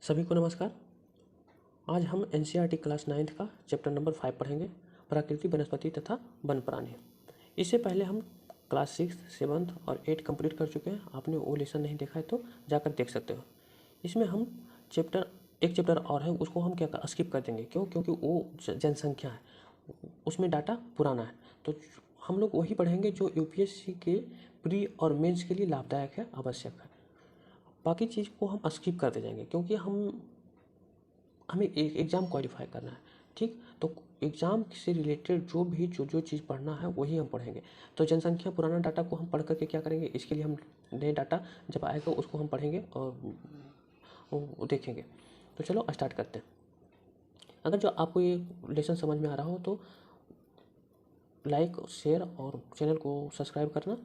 सभी को नमस्कार। आज हम एनसीईआरटी क्लास 9th का चैप्टर नंबर 5 पढ़ेंगे, प्रकृति, वनस्पति तथा वन प्राणी। इससे पहले हम क्लास 6, 7 और 8 कंप्लीट कर चुके हैं। आपने वो लेसन नहीं देखा है तो जाकर देख सकते हो। इसमें हम एक चैप्टर और है, उसको हम क्या स्किप कर देंगे। क्यों? क्योंकि वो जनसंख्या है, उसमें डाटा पुराना है। तो हम लोग वही पढ़ेंगे जो यूपीएससी के प्री और मेंस के लिए लाभदायक है, आवश्यक है। बाकी चीज़ को हम स्किप करते जाएंगे क्योंकि हमें एक एग्ज़ाम क्वालिफाई करना है। ठीक, तो एग्ज़ाम से रिलेटेड जो चीज़ पढ़ना है वही हम पढ़ेंगे। तो जनसंख्या पुराना डाटा को हम पढ़ करके क्या करेंगे, इसके लिए हम नए डाटा जब आएगा उसको हम पढ़ेंगे और वो देखेंगे। तो चलो स्टार्ट करते हैं। अगर जो आपको ये लेसन समझ में आ रहा हो तो लाइक, शेयर और चैनल को सब्सक्राइब करना।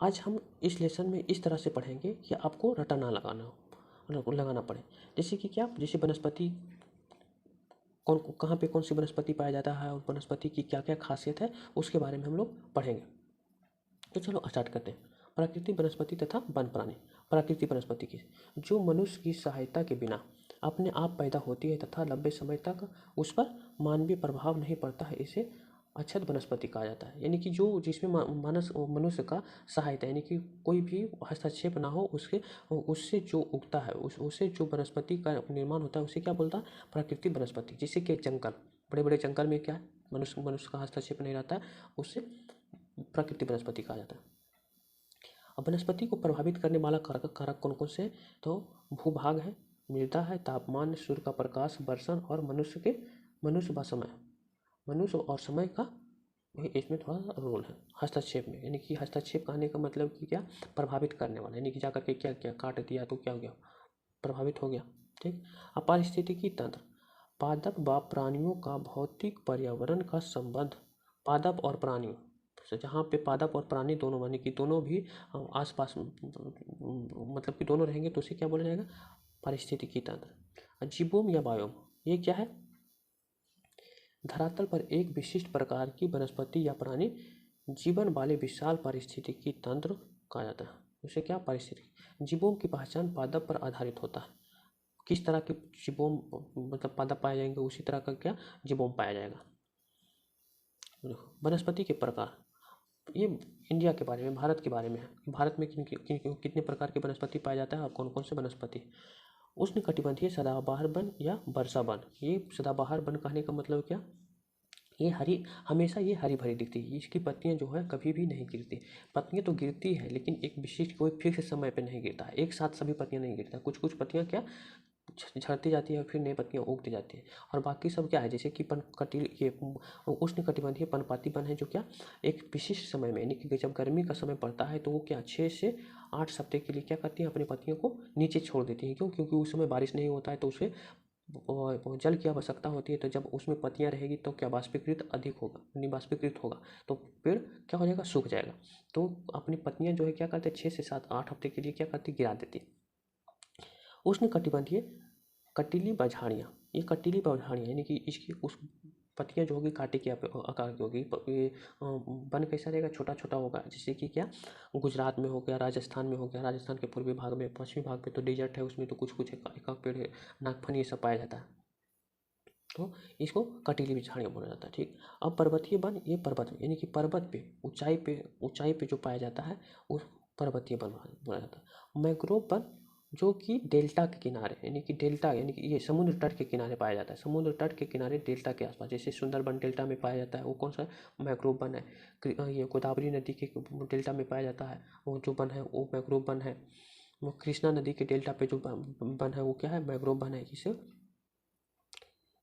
आज हम इस लेसन में इस तरह से पढ़ेंगे कि आपको रटा ना लगाना पड़े। जैसे कि क्या, जैसे वनस्पति कहाँ पे कौन सी वनस्पति पाया जाता है और वनस्पति की क्या क्या खासियत है, उसके बारे में हम लोग पढ़ेंगे। तो चलो स्टार्ट करते हैं। प्रकृति, वनस्पति तथा वन प्राणी। प्रकृति वनस्पति की जो मनुष्य की सहायता के बिना अपने आप पैदा होती है तथा लंबे समय तक उस पर मानवीय प्रभाव नहीं पड़ता है, इसे अक्षत वनस्पति कहा जाता है। यानी कि जो जिसमें मनुष्य का सहायता, यानी कि कोई भी हस्तक्षेप ना हो, उससे जो उगता है, उससे जो वनस्पति का निर्माण होता है, उसे क्या बोलता है? प्राकृतिक वनस्पति। जैसे कि जंगल, बड़े बड़े जंगल में क्या है, मनुष्य का हस्तक्षेप नहीं रहता है, उससे प्राकृतिक वनस्पति कहा जाता है। अब वनस्पति को प्रभावित करने वाला कारक कौन कौन से हैं? तो भूभाग है, मृदा है, तापमान, सूर्य का प्रकाश, वर्षण और मनुष्य व समय, मनुष्य और समय का इसमें थोड़ा सा रोल है हस्तक्षेप में। यानी कि हस्तक्षेप कहने का मतलब कि क्या, प्रभावित करने वाला, यानी कि जाकर के क्या क्या काट दिया तो क्या हो गया, प्रभावित हो गया। ठीक। अब पारिस्थितिकी तंत्र, पादप व प्राणियों का भौतिक पर्यावरण का संबंध। पादप और प्राणी, तो जहाँ पे पादप और प्राणी दोनों, माने कि दोनों भी आसपास, मतलब कि दोनों रहेंगे तो उसे क्या बोला जाएगा? पारिस्थितिकी तंत्र। जीवोम या बायोम, ये क्या है? धरातल पर एक विशिष्ट प्रकार की वनस्पति या प्राणी जीवन वाले विशाल पारिस्थितिकी तंत्र कहा जाता है। उसे क्या, पारिस्थितिकी। जीवों की पहचान पादप पर आधारित होता है। किस तरह के जीवोम, मतलब पादप पाए जाएंगे, उसी तरह का क्या, जीवोम पाया जाएगा। वनस्पति के प्रकार, ये इंडिया के बारे में, भारत के बारे में है। भारत में कितने प्रकार के वनस्पति पाया जाता है और कौन कौन से वनस्पति। उष्णकटिबंधीय सदाबहार वन या वर्षा वन। ये सदाबहार वन कहने का मतलब क्या, ये हमेशा ये हरी भरी दिखती है। इसकी पत्तियां जो है कभी भी नहीं गिरती। पत्तियां तो गिरती है लेकिन एक विशिष्ट कोई फिक्स समय पे नहीं गिरता है, एक साथ सभी पत्तियां नहीं गिरता। कुछ कुछ पत्तियां क्या झड़ती जाती है और फिर नई पत्तियां उगती जाती है। और बाकी सब क्या है, जैसे कि ये उष्णकटिबंधीय पर्णपाती वन है, जो क्या एक विशिष्ट समय में, यानी कि जब गर्मी का समय पड़ता है तो वो क्या 6 से 8 सप्ताह के लिए क्या करती है, अपनी पत्तियों को नीचे छोड़ देती है। क्यों? क्योंकि उस समय बारिश नहीं होता है तो उसे जल की आवश्यकता होती है। तो जब उसमें पत्तियां रहेगी तो क्या वाष्पीकृत अधिक होगा, निवाष्पीकृत होगा, तो पेड़ क्या हो जाएगा, सूख जाएगा। तो अपनी पत्तियां जो है क्या करते हैं, 6 से 7 8 हफ्ते के लिए क्या करती, गिरा देती है। उष्णकटिबंधीय कटीली बझाड़ियाँ, ये कटीली बझाड़ियाँ यानी कि इसकी उस पत्तियाँ जो होगी कांटे के आकार की होगी। ये वन कैसा रहेगा, छोटा छोटा होगा। जैसे कि क्या, गुजरात में हो गया, राजस्थान में हो गया। राजस्थान के पूर्वी भाग में, पश्चिमी भाग में तो डेजर्ट है, उसमें तो कुछ कुछ एक पेड़ है, नागफनी, ये सब पाया जाता है। तो इसको कटीली झाड़ियाँ बोला जाता है। ठीक। अब पर्वतीय वन, ये पर्वत में, यानी कि पर्वत पे, ऊंचाई पे जो पाया जाता है उस पर्वतीय वन बोला जाता है। मैंग्रोव वन, जो कि डेल्टा के किनारे, यानी कि डेल्टा, यानी कि ये समुद्र तट के किनारे पाया जाता है। समुद्र तट के किनारे डेल्टा के आसपास, जैसे सुंदरबन डेल्टा में पाया जाता है, वो कौन सा मैंग्रोव वन है। ये गोदावरी नदी के डेल्टा में पाया जाता है, वो जो वन है वो मैंग्रोव वन है। वो कृष्णा नदी के डेल्टा पे जो वन है वो क्या है, मैंग्रोव वन है। इसे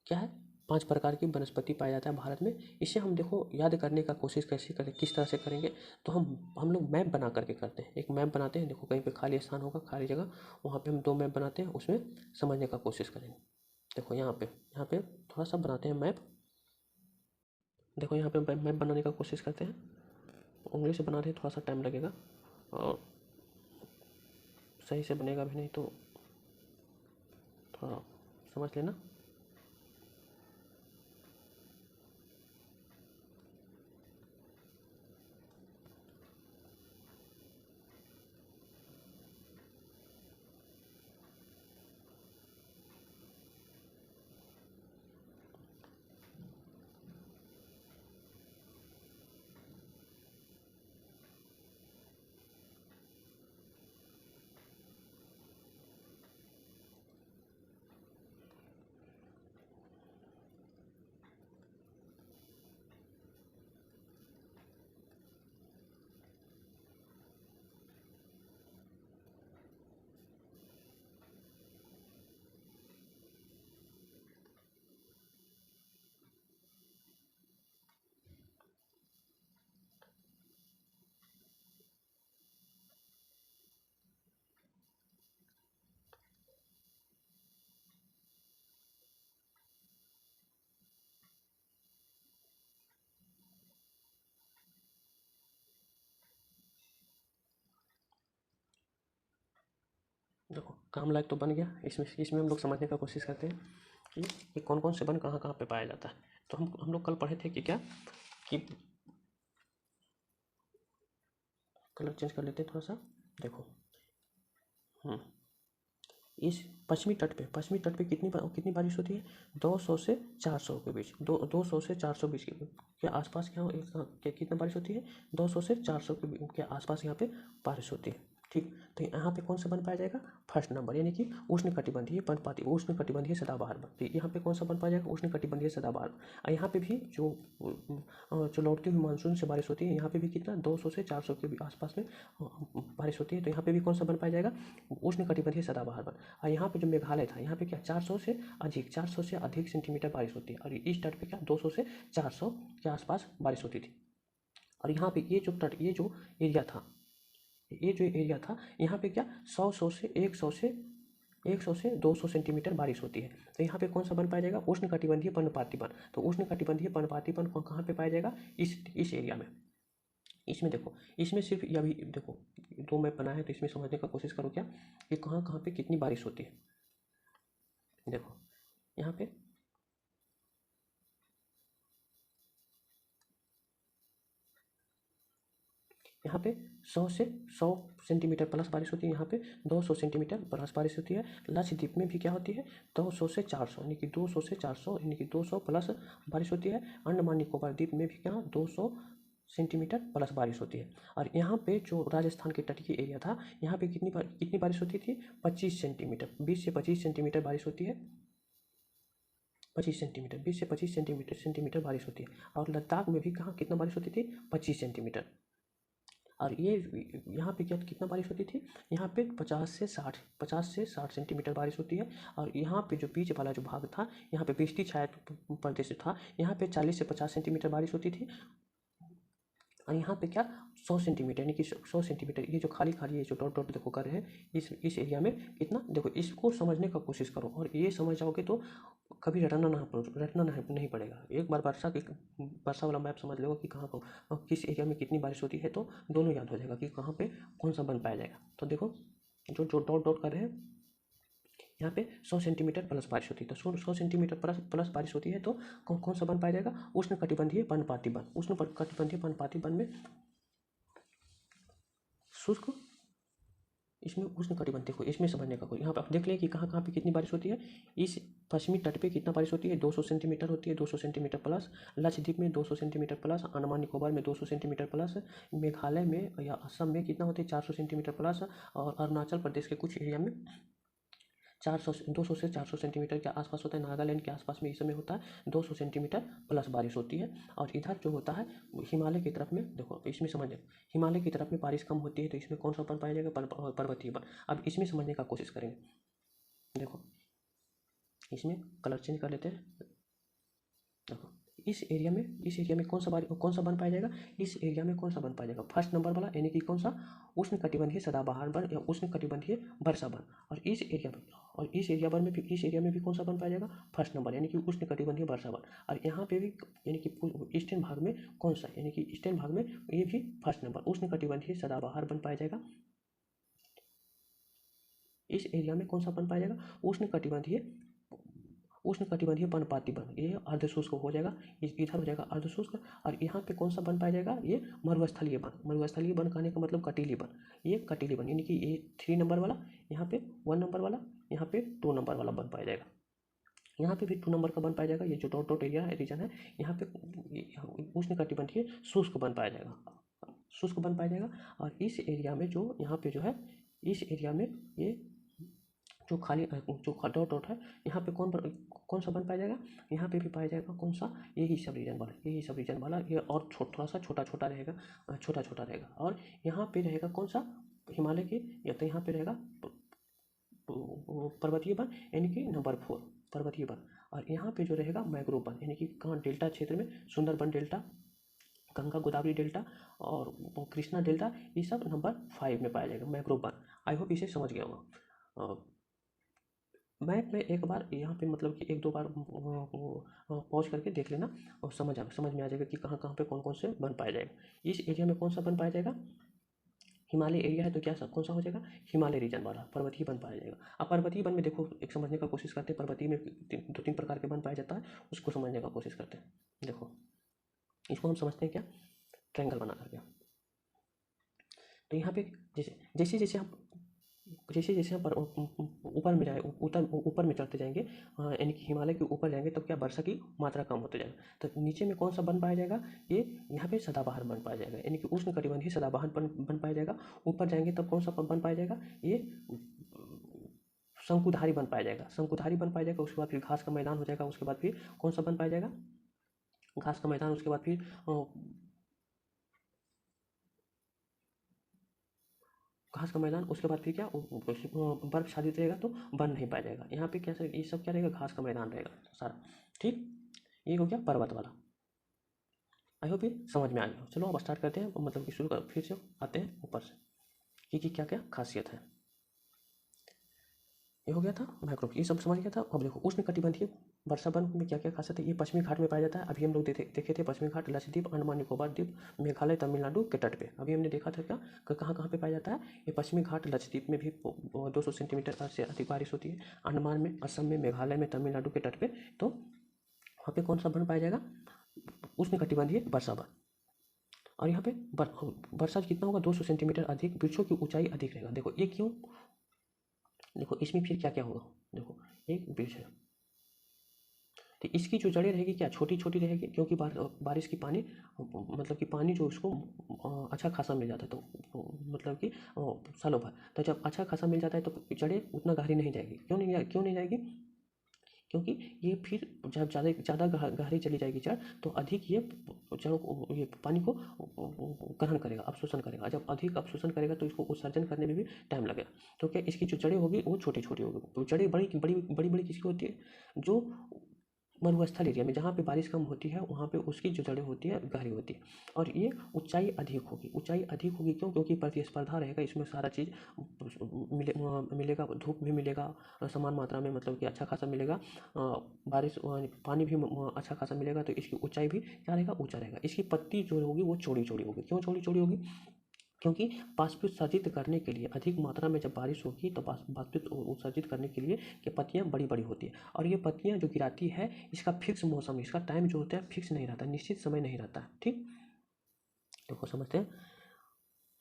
क्या है, 5 प्रकार की वनस्पति पाया जाता है भारत में। इसे हम देखो याद करने का कोशिश कैसे करें, किस तरह से करेंगे, तो हम लोग मैप बना करके करते हैं। एक मैप बनाते हैं, देखो कहीं पे खाली स्थान होगा, खाली जगह, वहाँ पे हम 2 मैप बनाते हैं, उसमें समझने का कोशिश करेंगे। देखो यहाँ पे थोड़ा सा बनाते हैं मैप। देखो यहाँ पे मैप बनाने का कोशिश करते हैं। उंगली से बनाते हैं, थोड़ा सा टाइम लगेगा और सही से बनेगा भी नहीं, तो थोड़ा समझ लेना। काम लायक तो बन गया। इसमें हम लोग समझने का कोशिश करते हैं कि ये कौन कौन से वन कहाँ कहाँ पे पाया जाता है। तो हम लोग कल पढ़े थे कि क्या, कि कलर चेंज कर लेते हैं थोड़ा सा। देखो इस पश्चिमी तट पे कितनी बारिश होती है, 200 से 400 के बीच, 200 से 420 के आसपास कितना बारिश होती है, 200 से 400 के आसपास यहाँ पे बारिश होती है। ठीक, तो यहाँ पे कौन सा बन पाया जाएगा, फर्स्ट नंबर, यानी कि उष्णकटिबंधीय पर्णपाती, उष्णकटिबंधीय सदाबहार वन। तो यहाँ पे कौन सा बन पाया जाएगा, उष्णकटिबंधीय सदाबहार। और यहाँ पे भी जो लौटती हुई मानसून से बारिश होती है, यहाँ पे भी कितना 200 से 400 के आसपास में बारिश होती है। तो यहाँ पे भी कौन सा बन पाया जाएगा, उष्णकटिबंधीय सदाबहार वन। और यहाँ पे जो मेघालय था, यहाँ पे क्या 400 से अधिक सेंटीमीटर बारिश होती है। और इस तट पे क्या 200 से 400 के आसपास बारिश होती थी। और यहाँ पे ये जो एरिया था, यहाँ पे क्या 100 से 200 सेंटीमीटर बारिश होती है। तो यहाँ पे कौन सा बन पाया जाएगा, उष्णकटिबंधीय पर्णपाती वन। तो उष्णकटिबंधीय पर्णपाती वन कहाँ पे पाया जाएगा, इस एरिया में। इसमें देखो, इसमें सिर्फ ये अभी देखो 2 मैप बना है, तो इसमें समझने का कोशिश करो क्या, कि कहाँ कहाँ पे कितनी बारिश होती है। देखो यहाँ पे यहाँ पे 100 सेंटीमीटर प्लस बारिश होती है, यहाँ पे 200 सेंटीमीटर प्लस बारिश होती है। लक्षद्वीप में भी क्या होती है, 200 से 400, यानी कि 200 से 400, यानी कि 200 प्लस बारिश होती है। अंडमान निकोबार द्वीप में भी क्या 200 सेंटीमीटर प्लस बारिश होती है। और यहाँ पे जो राजस्थान के तटीय एरिया था, यहाँ पे कितनी बारिश होती थी, 25 सेंटीमीटर, 20 से 25 सेंटीमीटर बारिश होती है। 20 से 25 सेंटीमीटर बारिश होती है। और लद्दाख में भी कहाँ कितना बारिश होती थी, 25 सेंटीमीटर। और ये यहाँ पे क्या कितना बारिश होती थी, यहाँ पे 50 से 60 सेंटीमीटर बारिश होती है। और यहाँ पे जो बीच वाला जो भाग था, यहाँ पे वृष्टि छाया प्रदेश था, यहाँ पे 40 से 50 सेंटीमीटर बारिश होती थी। और यहाँ पे क्या 100 सेंटीमीटर, यानी कि 100 सेंटीमीटर, ये जो खाली ये जो डॉट डॉट देखो कर रहे हैं, इस एरिया में कितना, देखो इसको समझने का कोशिश करो। और ये समझ जाओगे तो कभी रटना नहीं पड़ेगा। एक बार वर्षा वाला मैप समझ लो कि कहाँ को किस एरिया में कितनी बारिश होती है, तो दोनों याद हो जाएगा कि कहाँ पे कौन सा बन पाया जाएगा। तो देखो जो डॉट डॉट कर रहे हैं, यहाँ पे 100 सेंटीमीटर प्लस बारिश होती है। तो 100 सेंटीमीटर प्लस बारिश होती है, तो कौन सा बन पाया जाएगा, उष्णकटिबंधीय पर्णपाती वन। उष्णकटिबंधीय पर्णपाती वन में शुष्क, इसमें उष्णकटिबंध, देखो इसमें समझने का कोई, यहाँ पे आप देख लें कि कहाँ कहाँ पे कितनी बारिश होती है। इस पश्चिमी तट पे कितना बारिश होती है, 200 सेंटीमीटर होती है, 200 सेंटीमीटर प्लस। लक्षद्वीप में 200 सेंटीमीटर प्लस। अंडमान निकोबार में 200 सेंटीमीटर प्लस। मेघालय में या असम में कितना होती है, 400 सेंटीमीटर प्लस। और अरुणाचल प्रदेश के कुछ एरिया में 200 से 400 सेंटीमीटर के आसपास होता है। नागालैंड के आसपास में इस समय होता है 200 सेंटीमीटर प्लस बारिश होती है। और इधर जो होता है हिमालय की तरफ में, देखो इसमें समझे, हिमालय की तरफ में बारिश कम होती है, तो इसमें कौन सा वन पाया जाएगा, पर्वतीय वन। अब इसमें समझने का कोशिश करेंगे। देखो इसमें कलर चेंज कर लेते हैं। देखो इस एरिया में कौन सा बन पाया जाएगा, इस एरिया में कौन सा बन पाया जाएगा, फर्स्ट नंबर वाला, यानी कि कौन सा, उष्णकटिबंधीय सदाबहार वन या उष्णकटिबंधीय वर्षा वन। और इस एरिया में भी कौन सा बन पाया जाएगा, फर्स्ट नंबर, यानी कि उष्णकटिबंधीय वर्षा वन। और यहाँ पे भी, यानी कि ईस्टर्न भाग में कौन सा, यानी कि ईस्टर्न भाग में ये भी फर्स्ट नंबर, उष्णकटिबंधीय सदाबहार बन पाया जाएगा। इस एरिया में कौन सा बन पाया जाएगा, उष्णकटिबंधीय पर्णपाती वन, ये अर्धशुष्क हो जाएगा, इधर हो जाएगा अर्धशुष्क। और यहाँ पे कौन सा बन पाया जाएगा, ये मरुस्थलीय वन कहने का मतलब कटीली वन, ये कटीली वन, यानी कि ये 3 नंबर वाला, यहाँ पे 1 नंबर वाला, यहाँ पे 2 नंबर वाला बन पाया जाएगा। यहाँ पे भी 2 नंबर का बन पाया जाएगा। ये जो डॉट डॉट एरिया रीजन है, यहाँ पे उष्णकटिबंधीय शुष्क बन पाया जाएगा। और इस एरिया में जो यहाँ पे जो है, इस एरिया में ये जो डॉट डॉट है, यहाँ पे कौन सा बन पाया जाएगा, यहाँ पे भी पाया जाएगा कौन सा, यही सब रीजन वाला, ये और थोड़ा सा छोटा छोटा रहेगा। और यहाँ पे रहेगा कौन सा, हिमालय के, या तो यहाँ पे रहेगा पर्वतीय वन, यानी कि नंबर 4 पर्वतीय वन। और यहाँ पे जो रहेगा मैंग्रोव वन, यानी कि कहाँ डेल्टा क्षेत्र में, सुंदरबन डेल्टा, गंगा गोदावरी डेल्टा और कृष्णा डेल्टा, ये सब नंबर 5 में पाया जाएगा मैंग्रोव वन। आई होप इसे समझ गया होगा। मैप में एक बार यहाँ पे मतलब कि 1-2 बार पॉज करके देख लेना, और समझ में आ जाएगा कि कहाँ कहाँ पे कौन कौन से बन पाया जाएगा। इस एरिया में कौन सा बन पाया जाएगा, हिमालय एरिया है तो क्या कौन सा हो जाएगा, हिमालय रीजन वाला पर्वतीय वन पाया जाएगा। अब पर्वतीय वन में देखो एक समझने का कोशिश करते हैं, पर्वतीय में 2-3 प्रकार के वन पाया जाता है, उसको समझने का कोशिश करते हैं। देखो इसको हम समझते हैं क्या, ट्रायंगल बना करके। तो यहाँ पे जैसे जैसे हम ऊपर में जाए ऊपर में चढ़ते जाएंगे, यानी कि हिमालय के ऊपर जाएंगे तो क्या वर्षा की मात्रा कम होते जाएगा। तो नीचे में कौन सा वन पाया जाएगा, ये यहाँ पे सदाबहार वन पाया जाएगा, यानी कि उष्णकटिबंधीय सदाबहार वन पाया जाएगा। ऊपर जाएंगे तब कौन सा वन पाया जाएगा, ये शंकुधारी वन पाया जाएगा, शंकुधारी वन पाया जाएगा। उसके बाद फिर घास का मैदान हो जाएगा, उसके बाद फिर कौन सा वन पाया जाएगा, घास का मैदान। उसके बाद फिर घास का मैदान, उसके बाद फिर क्या बर्फ छादित रहेगा तो वन नहीं पाया जाएगा। यहाँ पे क्या ये सब क्या रहेगा, घास का मैदान रहेगा सारा। ठीक, ये हो गया पर्वत वाला। आई होप ये समझ में आ गया। चलो अब स्टार्ट करते हैं, मतलब कि शुरू कर, फिर से आते हैं ऊपर से कि क्या क्या खासियत है। ये हो गया था माइक्रो, ये सब समझ गया था। अब देखो उष्णकटिबंधीय वर्षा वन में क्या क्या खासियत है। ये पश्चिमी घाट में पाया जाता है। अभी हम लोग देखे थे पश्चिमी घाट लक्षद्वीप, अंडमान निकोबार द्वीप, मेघालय, तमिलनाडु के तट पे। अभी हमने देखा था क्या कहाँ कहाँ पे पाया जाता है। ये पश्चिमी घाट लक्षद्वीप में भी 200 सेंटीमीटर से अधिक बारिश होती है। अंडमान में, असम में, मेघालय में, तमिलनाडु के तट पे। तो वहाँ पे कौन सा वन पाया जाएगा, उष्णकटिबंधीय वर्षा वन। और यहाँ पे वर्षा कितना होगा, 200 सेंटीमीटर अधिक, वृक्षों की ऊंचाई अधिक रहेगा। देखो ये क्यों, देखो इसमें फिर क्या क्या होगा। देखो एक वृक्ष है तो इसकी जो जड़ें रहेगी क्या, छोटी छोटी रहेगी, क्योंकि बारिश की पानी, मतलब कि पानी जो उसको अच्छा खासा मिल जाता है, तो मतलब कि सालों भर। तो जब अच्छा खासा मिल जाता है तो जड़ें उतना गहरी नहीं जाएगी। क्यों नहीं जाएगी, क्योंकि ये फिर जब ज़्यादा गहरी चली जाएगी जड़, तो अधिक ये जड़ों को, ये पानी को ग्रहण करेगा, अवशोषण करेगा। जब अधिक अवशोषण करेगा तो इसको उत्सर्जन करने में भी टाइम लगेगा। तो क्या इसकी जो जड़ें होगी वो छोटी छोटी होगी। तो जड़ें बड़ी किसकी होती है, जो मरुस्थल एरिया में जहाँ पे बारिश कम होती है वहाँ पे उसकी जो जड़ें होती है गहरी होती है। और ये ऊंचाई अधिक होगी क्यों, क्योंकि प्रतिस्पर्धा रहेगा इसमें, सारा चीज़ मिलेगा, धूप भी मिलेगा समान मात्रा में, मतलब कि अच्छा खासा मिलेगा, बारिश पानी भी अच्छा खासा मिलेगा। तो इसकी ऊंचाई भी क्या रहेगा, ऊंचा रहेगा। इसकी पत्ती जो होगी वो चौड़ी चौड़ी होगी। क्यों चौड़ी चौड़ी होगी, क्योंकि बाष्पोत्सर्जित करने के लिए अधिक मात्रा में जब बारिश होगी तो बाष्पित उत्सर्जित करने के लिए ये पत्तियाँ बड़ी बड़ी होती है। और ये पत्तियाँ जो गिराती है इसका फिक्स मौसम, इसका टाइम जो होता है फिक्स नहीं रहता, निश्चित समय नहीं रहता है। ठीक, देखो समझते हैं।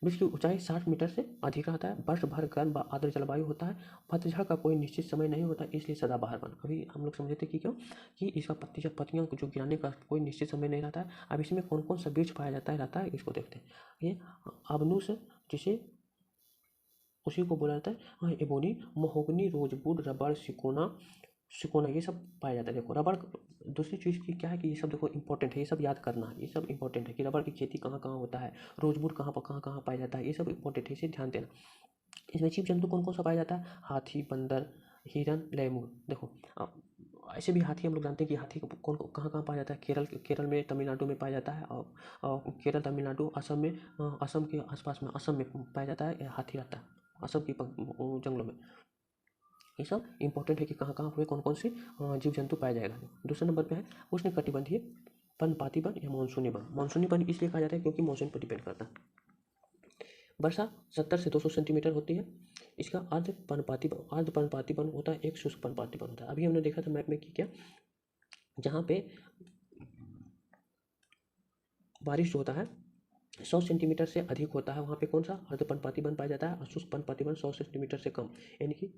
वृक्ष की ऊंचाई 60 मीटर से अधिक रहता है। वर्ष भर गर्म व आर्द्र जलवायु होता है। पतझड़ का कोई निश्चित समय नहीं होता, इसलिए सदाबहार वन। अभी हम लोग समझे थे कि क्यों, कि इसका पत्तियाँ जो गिराने का कोई निश्चित समय नहीं रहता है। अब इसमें कौन कौन सा वृक्ष पाया जाता है इसको देखते हैं। ये अबनुस, जिसे उसी को बोला जाता है, हाँ, एबोनी, महोगनी, रोजवुड, रबड़, सिकोना ये सब पाया जाता है। देखो रबड़, दूसरी चीज़ की क्या है कि ये सब देखो इंपॉर्टेंट है, ये सब याद करना है, ये सब इंपॉर्टेंट है कि रबड़ की खेती कहाँ कहाँ होता है, रोजवुड कहाँ पाया जाता है, ये सब इंपॉर्टेंट है, इसे ध्यान देना। इसमें जीव जंतु कौन कौन सा पाया जाता है, हाथी, बंदर, हिरन, लैमूर। देखो ऐसे भी हाथी हम लोग जानते हैं कि हाथी कौन कहाँ पाया जाता है, केरल में, तमिलनाडु में पाया जाता है। और केरल, तमिलनाडु, असम में, असम के आसपास में, असम में पाया जाता है हाथी रहता है, असम की जंगलों में। ये सब इंपॉर्टेंट है कि कहाँ कहाँ हुए, कौन कौन से जीव जंतु पाया जाएगा। दूसरे नंबर पे है उष्णकटिबंधीय पर्णपाती वन या मानसूनी वन। मानसूनी वन इसलिए कहा जाता है क्योंकि मौसम पर डिपेंड करता है। वर्षा 70 से 200 सेंटीमीटर होती है। इसका अर्ध पर्णपाती वन होता है, एक शुष्क पर्णपाती वन होता है। अभी हमने देखा था मैप में कि क्या, जहाँ पे बारिश जो होता है 100 सेंटीमीटर से अधिक होता है, वहाँ पे कौन सा अर्ध पर्णपाती वन पाया जाता है, और शुष्क पर्णपाती वन 100 सेंटीमीटर से कम। यानी कि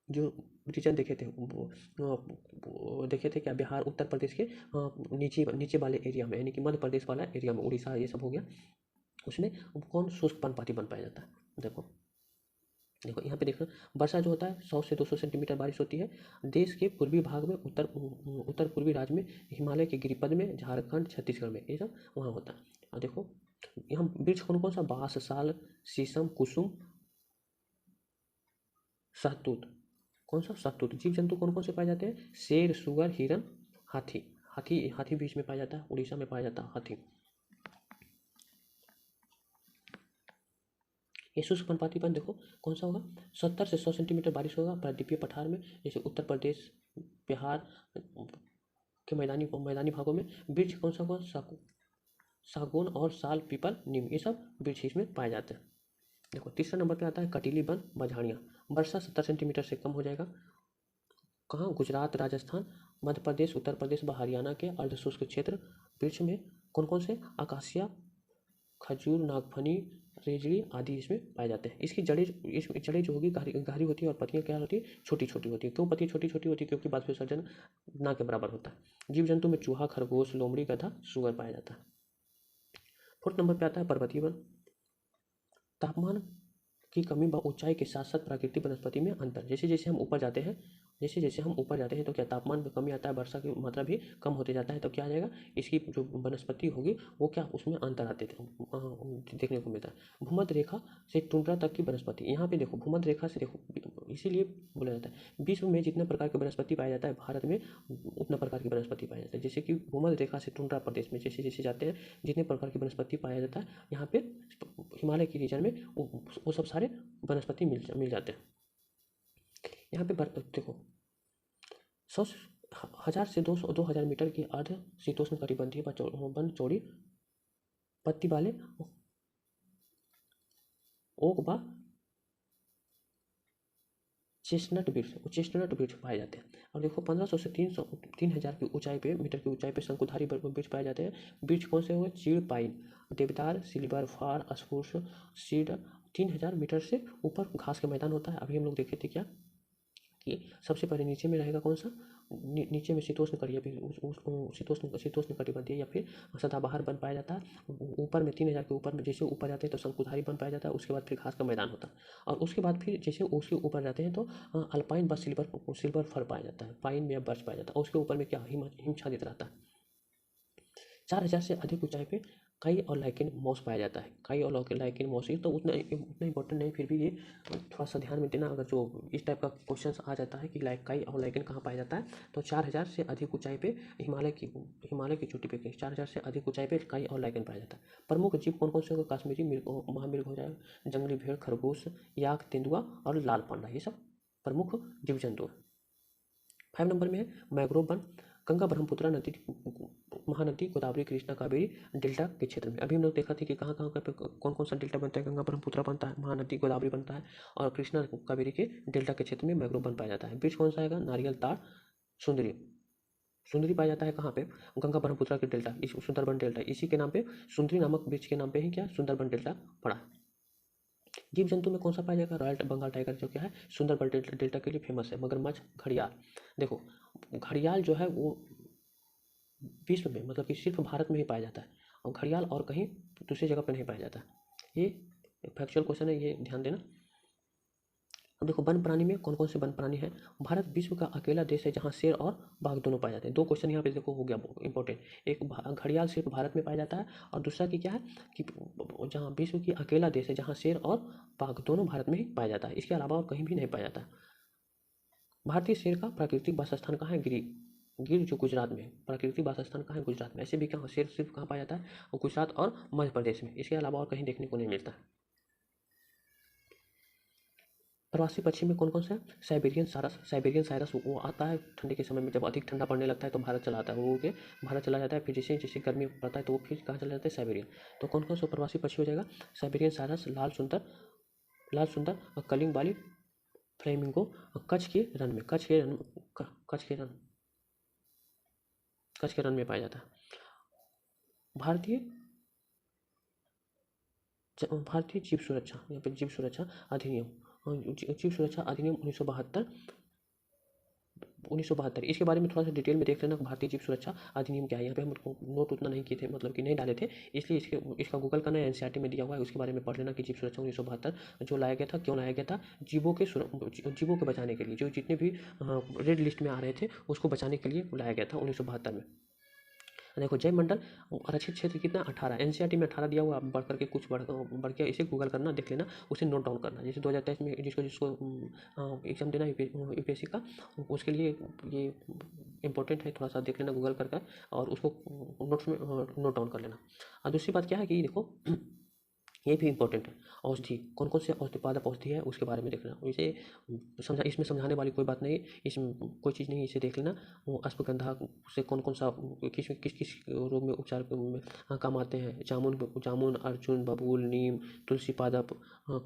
जो रीजन देखे थे वो देखे थे क्या, बिहार, उत्तर प्रदेश के नीचे वाले एरिया में, यानी कि मध्य प्रदेश वाला एरिया में, उड़ीसा ये सब हो गया, उसमें कौन शुष्क पर्णपाती वन पाया जाता है। देखो यहाँ पे देखो, वर्षा जो होता है 100 से 200 सेंटीमीटर बारिश होती है। देश के पूर्वी भाग में, उत्तर पूर्वी राज्य में, हिमालय के गिरिपद में, झारखंड, छत्तीसगढ़ में, ये सब वहाँ होता है। और देखो यहाँ वृक्ष कौन कौन सा, बांस, साल, शीशम, कुसुम, शहतूत। कौन सा, शहतूत। जीव जंतु कौन कौन से पाए जाते हैं, शेर, सुअर, हिरन, हाथी। हाथी बीच में पाया जाता है, उड़ीसा में पाया जाता है हाथी। ये शुष्क पर्णपाती वन देखो कौन सा होगा, 70 से 100 सेंटीमीटर बारिश होगा पर्वतीय पठार में, जैसे उत्तर प्रदेश, बिहार के मैदानी भागों में। वृक्ष कौन सा होगा, सागौन और साल, पीपल, नीम, ये सब वृक्ष इसमें पाए जाते हैं। देखो तीसरा नंबर पे आता है कटीली वन व झाड़ियाँ। वर्षा 70 सेंटीमीटर से कम हो जाएगा। कहाँ? गुजरात, राजस्थान, मध्य प्रदेश, उत्तर प्रदेश व हरियाणा के अर्धशुष्क क्षेत्र। वृक्ष में कौन कौन से? आकाशिया, खजूर, नागफनी, रेजड़ी आदि इसमें पाए जाते हैं। इसकी जड़ें जो होगी गहरी गहरी होती है और पत्तियां क्या होती है? छोटी छोटी होती है। क्यों पत्ती छोटी छोटी होती है? क्योंकि बाष्पोत्सर्जन ना के बराबर होता है। जीव जंतु में चूहा, खरगोश, लोमड़ी, गधा, सुअर पाया जाता है। फोर्थ नंबर पे आता है पर्वतीय वन। तापमान की कमी व ऊंचाई के साथ साथ प्राकृतिक वनस्पति में अंतर। जैसे जैसे हम ऊपर जाते हैं तो क्या तापमान में कमी आता है, वर्षा की मात्रा भी कम होते जाता है, तो क्या आ जाएगा? इसकी जो वनस्पति होगी वो क्या? उसमें अंतर आते थे देखने को मिलता है। भूमध्य रेखा से टुंड्रा तक की वनस्पति। यहाँ पे देखो भूमध्य रेखा से देखो, इसीलिए बोला जाता है विश्व में जितने प्रकार के वनस्पति पाया जाता है भारत में उतना प्रकार की वनस्पति पाया जाता है। जैसे कि भूमध्य रेखा से टुंड्रा प्रदेश में जैसे जैसे जाते हैं जितने प्रकार की वनस्पति पाया जाता है, यहाँ पे हिमालय के रीजन में वो सब सारे वनस्पति मिल जाते हैं। यहाँ पे देखो 1000 से 2000 मीटर की अर्ध शीतोष्ण कटिबंधीय वन चौड़ी पत्ती वाले ओक व चेस्टनट वृक्ष पाए जाते हैं। और देखो 1500 से 3000 की ऊंचाई पे मीटर की ऊंचाई पे शंकुधारी वृक्ष पाए जाते हैं। वृक्ष कौन से हुए? चीड़, पाइन, देवदार, सिल्वर फार, स्पूस, सीड। 3000 मीटर से ऊपर घास का मैदान होता है। अभी हम लोग देखे थे क्या कि सबसे पहले नीचे में रहेगा कौन सा? नीचे में शीतोष्ण शीतोष्ण कटिबंधीय या फिर सदाबहार वन पाया जाता है। ऊपर में 3000 के ऊपर में जैसे ऊपर जाते हैं तो शंकुधारी वन पाया जाता है। उसके बाद फिर घास का मैदान होता है और उसके बाद फिर जैसे उसके ऊपर जाते हैं तो अल्पाइन व सिल्वर फर पाया जाता है। पाइन में बर्च पाया जाता है। उसके ऊपर में क्या? हिमछादित रहता है। 4000 से अधिक ऊंचाई पे काई और लाइकेन मॉस पाया जाता है। काई और लाइकेन मॉस, ये तो उतना इंपॉर्टेंट नहीं, फिर भी ये थोड़ा सा ध्यान में देना। अगर जो इस टाइप का क्वेश्चन आ जाता है कि काई और लाइकेन कहाँ पाया जाता है, तो 4000 से अधिक ऊंचाई पे हिमालय की चोटी पे 4000 से अधिक ऊंचाई पे काई और लाइकेन पाया जाता है। प्रमुख जीव कौन कौन से होगा? काश्मीरी महामृग हो जाएगा, जंगली भेड़, खरगोश, याक, तेंदुआ और लाल पांडा, ये सब प्रमुख जीव जंतु है। 5 नंबर में है मैंग्रोव वन। गंगा ब्रह्मपुत्र नदी, महानदी, गोदावरी, कृष्णा, कावेरी डेल्टा के क्षेत्र में। अभी हम लोग देखा थे कि कहाँ कहाँ पे कौन कौन सा डेल्टा बनता है। गंगा ब्रह्मपुत्र बनता है, महानदी गोदावरी बनता है और कृष्णा कावेरी के डेल्टा के क्षेत्र में मैंग्रोव वन पाया जाता है। वृक्ष कौन सा आएगा? नारियल, ताड़, सुंदरी। सुंदरी पाया जाता है कहाँ पे? गंगा ब्रह्मपुत्र के डेल्टा, इस सुंदरबन डेल्टा, इसी के नाम पे सुंदरी नामक वृक्ष के नाम पे ही क्या सुंदरबन डेल्टा पड़ा। जीव जंतु में कौन सा पाया जाएगा? रॉयल बंगाल टाइगर जो क्या है सुंदरबन डेल्टा के लिए फेमस है। मगरमच्छ, घड़ियाल। देखो घड़ियाल जो है वो विश्व में मतलब कि सिर्फ भारत में ही पाया जाता है और घड़ियाल और कहीं दूसरी जगह पर नहीं पाया जाता। ये फैक्चुअल क्वेश्चन है, ये ध्यान देना। अब देखो वन प्राणी में कौन कौन से वन प्राणी हैं? भारत विश्व का अकेला देश है जहाँ शेर और बाघ दोनों पाए जाते हैं। 2 क्वेश्चन यहाँ पे देखो हो गया इंपॉर्टेंट। एक घड़ियाल सिर्फ भारत में पाया जाता है और दूसरा की क्या है कि जहाँ विश्व की अकेला देश है जहाँ शेर और बाघ दोनों भारत में ही पाया जाता है, इसके अलावा और कहीं भी नहीं पाया जाता है। भारतीय शेर का प्राकृतिक वासस्थान कहाँ है? गिर जो गुजरात में है। प्राकृतिक वासस्थान कहाँ है? गुजरात में। ऐसे भी क्या शेर सिर्फ कहाँ पाया जाता है? और गुजरात और मध्य प्रदेश में, इसके अलावा और कहीं देखने को नहीं मिलता। प्रवासी पक्षी में कौन कौन सा है? साइबेरियन साइरस वो आता है ठंडी के समय में, जब अधिक ठंडा पड़ने लगता है तो भारत चला आता है, वो के भारत चला जाता है। फिर जैसे जैसे गर्मी पड़ता है तो वो फिर कहाँ चला जाता है? साइबेरियन। तो कौन कौन सा प्रवासी पक्षी हो जाएगा? साइबेरियन साइरस, लाल सुंदर और कलिंग वाली फ्लेमिंगो। कच्छ के रन में पाया जाता है। भारतीय जीव सुरक्षा, यहाँ पे जीव सुरक्षा अधिनियम 1972 इसके बारे में थोड़ा सा डिटेल में देख लेना। भारतीय जीव सुरक्षा अधिनियम क्या है? यहाँ पे हम नोट उतना नहीं किए थे, मतलब कि नहीं डाले थे, इसलिए इसका गूगल करना है। एनसीईआरटी में दिया हुआ है, उसके बारे में पढ़ लेना कि जीव सुरक्षा 1972 जो लाया गया था, क्यों लाया गया था? जीवों के बचाने के लिए, जो जितने भी रेड लिस्ट में आ रहे थे उसको बचाने के लिए लाया गया था 1972 में। देखो जैव मंडल आरक्षित क्षेत्र कितना? 18। एनसीईआरटी में 18 दिया हुआ, आप बढ़ करके कुछ बढ़ के इसे गूगल करना, देख लेना, उसे नोट डाउन करना। जैसे 2023 में जिसको एग्जाम देना यूपीएससी का, उसके लिए ये इंपॉर्टेंट है, थोड़ा सा देख लेना गूगल करके और उसको नोट्स में नोट डाउन कर लेना। और दूसरी बात क्या है कि देखो ये भी इंपॉर्टेंट है। औषधि, कौन कौन से पादप औषधि है उसके बारे में देखना। इसे इसमें समझाने वाली कोई बात नहीं है, इसमें कोई चीज़ नहीं है, इसे देख लेना। वो अश्वगंधा से कौन कौन सा किस किस किस रोग में उपचार में काम आते हैं। जामुन, अर्जुन, बबूल, नीम, तुलसी पादप,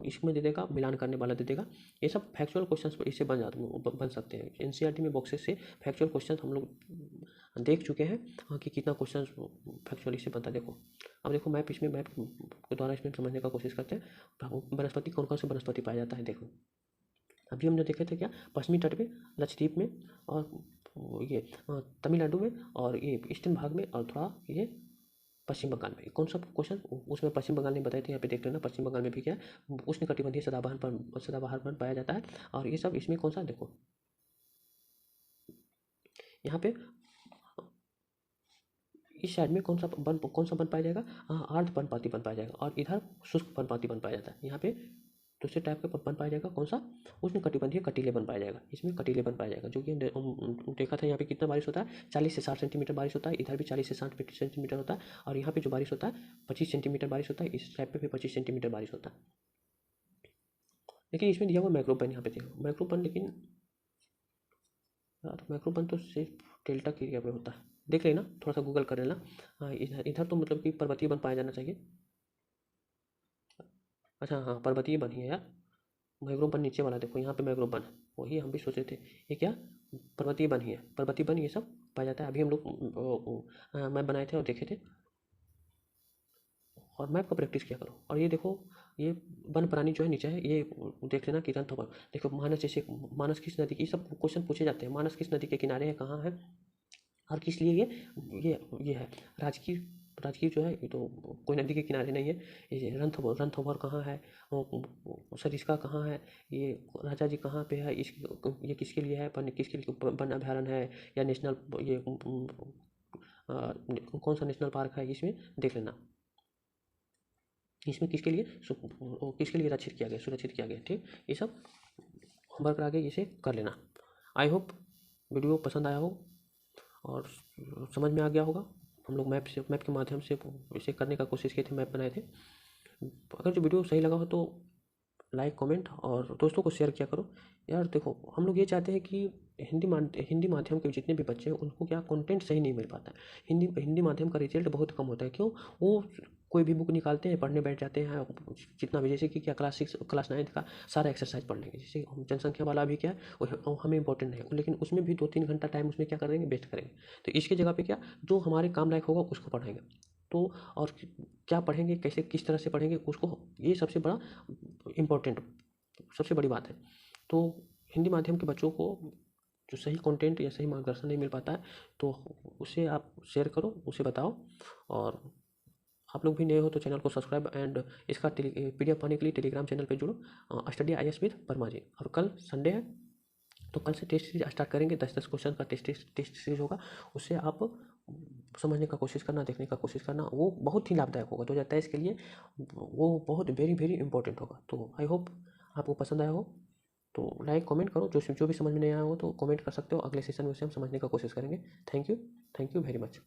इसमें दे देगा, मिलान करने वाला दे देगा। ये सब फैक्चुअल क्वेश्चन इससे बन सकते हैं। एनसीईआरटी में बॉक्सेस से फैक्चुअल क्वेश्चन हम लोग देख चुके हैं कि कितना क्वेश्चन फैक्चुअली से बनता है। देखो अब देखो मैप के द्वारा इसमें समझने का कोशिश करते हैं। वनस्पति, कौन कौन से वनस्पति पाया जाता है देखो। अभी हमने देखे थे क्या, पश्चिमी तट पे, लक्षद्वीप में, और ये तमिलनाडु में, और ये ईस्टर्न भाग में, और थोड़ा ये पश्चिम बंगाल में। कौन सा क्वेश्चन उसमें पश्चिम बंगाल ने बताए थे, यहाँ पे देख लेना। पश्चिम बंगाल में भी क्या है, उष्णकटिबंधीय सदाबहार वन पाया जाता है। और ये सब इसमें कौन सा देखो, यहाँ पे इस साइड में कौन सा वन पाया जाएगा, आर्द्र पर्णपाती वन पाया जाएगा, और इधर शुष्क पर्णपाती वन पाया जाता है। यहाँ पे दूसरे टाइप का वन पाया जाएगा, कौन सा, उष्णकटिबंधीय कटीले वन पाया जाएगा। इसमें कटीले वन पाया जाएगा, जो कि देखा था यहाँ पे कितना बारिश होता है, 40 से 60 सेंटीमीटर बारिश होता है। इधर भी 40 से 60 सेंटीमीटर होता है। और यहाँ पे जो बारिश होता है 25 सेंटीमीटर बारिश होता है। इस टाइप पे भी 25 सेंटीमीटर बारिश होता है। लेकिन इसमें दिया हुआ मैक्रोपन, यहाँ पे देखो मैक्रोपन, लेकिन यार मैक्रोपन तो सिर्फ डेल्टा के एरिया में होता है। देख लेना, थोड़ा सा गूगल कर लेना। हाँ, इधर तो मतलब कि पर्वतीय वन पाया जाना चाहिए। अच्छा हाँ, पर्वतीय वन ही है यार। मैग्रोव वन नीचे वाला देखो, यहाँ पे मैग्रोव वन है, वही हम भी सोच रहे थे। ये क्या, पर्वतीय वन ही है। पर्वतीय वन ये सब पाया जाता है। अभी हम लोग मैप बनाए थे और देखे थे। और मैप का प्रैक्टिस किया करो। और ये देखो, ये वन प्राणी जो है नीचे है, ये देख लेना कि रणथंभौर। देखो मानस, जैसे मानस किस नदी की, सब क्वेश्चन पूछे जाते हैं। मानस किस नदी के किनारे है, कहाँ है, और किस लिए ये है। राजगीर जो है, ये तो कोई नदी के किनारे नहीं है। ये रणथंभौर कहाँ है, सरिस्का कहाँ है, ये राजा जी कहाँ पे है, ये किसके लिए है, किसके लिए वन अभयारण्य है, या नेशनल, ये कौन सा नेशनल पार्क है, इसमें देख लेना। इसमें किसके लिए सुरक्षित किया गया। ठीक, ये सब होमवर्क आगे इसे कर लेना। आई होप वीडियो पसंद आया हो और समझ में आ गया होगा। हम लोग मैप के माध्यम से इसे करने का कोशिश किए थे, मैप बनाए थे। अगर जो वीडियो सही लगा हो तो लाइक, कमेंट और दोस्तों को शेयर किया करो। यार देखो, हम लोग ये चाहते हैं कि हिंदी माध्यम के जितने भी बच्चे हैं उनको क्या कंटेंट सही नहीं मिल पाता है। हिंदी माध्यम का रिजल्ट बहुत कम होता है। क्यों, वो कोई भी बुक निकालते हैं, पढ़ने बैठ जाते हैं जितना भी। जैसे कि क्या, क्लास 6 क्लास 9 का सारा एक्सरसाइज पढ़ लेंगे। जैसे जनसंख्या वाला भी क्या है, वो हमें इंपॉर्टेंट नहीं है, लेकिन उसमें भी 2-3 घंटा टाइम उसमें क्या करेंगे, वेस्ट करेंगे। तो इसकी जगह पे क्या, जो हमारे काम लायक होगा उसको पढ़ेंगे। तो और क्या पढ़ेंगे, कैसे, किस तरह से पढ़ेंगे उसको, ये सबसे बड़ा इम्पोर्टेंट, सबसे बड़ी बात है। तो हिंदी माध्यम के बच्चों को जो सही कंटेंट या सही मार्गदर्शन नहीं मिल पाता है, तो उसे आप शेयर करो, उसे बताओ। और आप लोग भी नए हो तो चैनल को सब्सक्राइब, एंड इसका PDF पाने के लिए टेलीग्राम चैनल पे जुड़ो, स्टडी IAS विद वर्मा जी। और कल संडे है, तो कल से टेस्ट सीरीज स्टार्ट करेंगे। 10-10 क्वेश्चन का टेस्ट सीरीज होगा। उससे आप समझने का कोशिश करना, देखने का कोशिश करना। वो बहुत ही लाभदायक होगा 2023 के लिए। वो बहुत वेरी वेरी इंपॉर्टेंट होगा। तो आई होप आपको पसंद आया हो। तो लाइक, कमेंट करो। जो भी समझ में नहीं आया हो तो कमेंट कर सकते हो। अगले सेशन में उसे हम समझने का कोशिश करेंगे। Thank you very much.